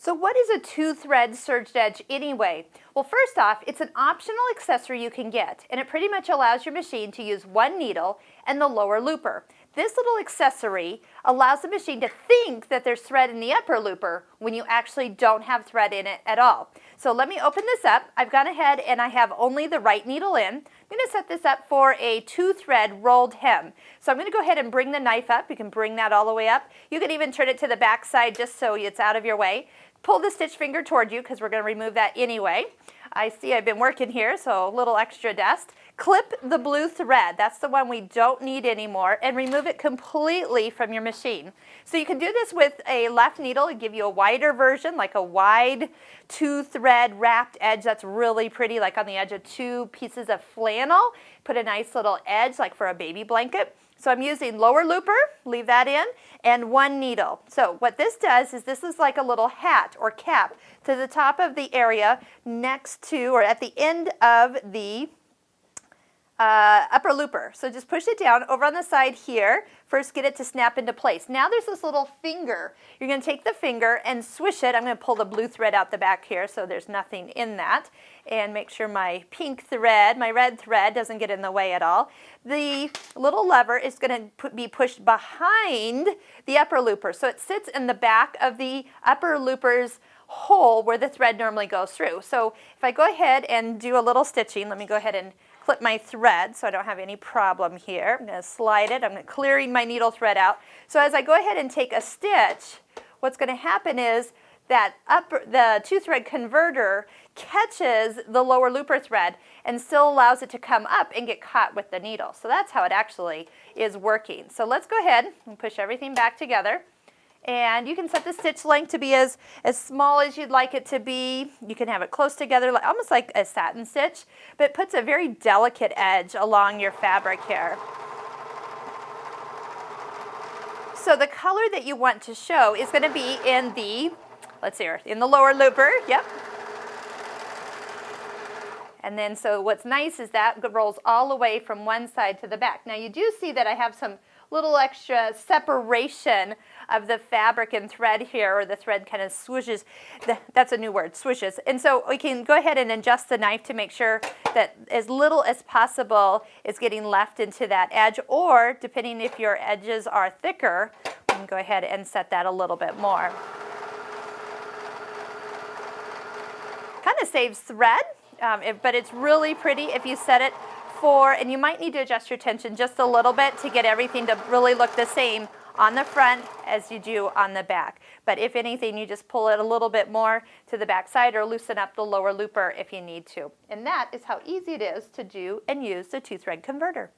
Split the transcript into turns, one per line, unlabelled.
So what is a two-thread serged edge anyway? Well, first off, it's an optional accessory you can get, and it pretty much allows your machine to use one needle and the lower looper. This little accessory allows the machine to think that there's thread in the upper looper when you actually don't have thread in it at all. So let me open this up. I've gone ahead and I have only the right needle in. I'm going to set this up for a two-thread rolled hem. So I'm going to go ahead and bring the knife up. You can bring that all the way up. You can even turn it to the back side just so it's out of your way. Pull the stitch finger toward you because we're going to remove that anyway. I see I've been working here, so a little extra dust. Clip the blue thread, that's the one we don't need anymore, and remove it completely from your machine. So you can do this with a left needle and give you a wider version, like a wide two-thread wrapped edge that's really pretty, like on the edge of two pieces of flannel. Put a nice little edge, like for a baby blanket. So I'm using lower looper, leave that in, and one needle. So what this does is this is like a little hat or cap to the top of the area next to or at the end of the upper looper. So just push it down over on the side here. First get it to snap into place. Now there's this little finger. You're going to take the finger and swish it. I'm going to pull the blue thread out the back here so there's nothing in that. And make sure my pink thread, my red thread doesn't get in the way at all. The little lever is going to be pushed behind the upper looper. So it sits in the back of the upper looper's hole where the thread normally goes through. So if I go ahead and do a little stitching, let me go ahead and clip my thread so I don't have any problem here. I'm going to slide it. I'm clearing my needle thread out. So as I go ahead and take a stitch, what's going to happen is that the two-thread converter catches the lower looper thread and still allows it to come up and get caught with the needle. So that's how it actually is working. So let's go ahead and push everything back together. And you can set the stitch length to be as small as you'd like it to be. You can have it close together, almost like a satin stitch, but it puts a very delicate edge along your fabric here. So the color that you want to show is going to be in the, let's see here, in the lower looper, yep. And then so what's nice is that it rolls all the way from one side to the back. Now you do see that I have some little extra separation of the fabric and thread here, or the thread kind of swooshes. That's a new word, swooshes. And so we can go ahead and adjust the knife to make sure that as little as possible is getting left into that edge, or depending if your edges are thicker, we can go ahead and set that a little bit more. Kind of saves thread, but it's really pretty if you set it for, and you might need to adjust your tension just a little bit to get everything to really look the same on the front as you do on the back. But if anything, you just pull it a little bit more to the back side or loosen up the lower looper if you need to. And that is how easy it is to do and use the two-thread converter.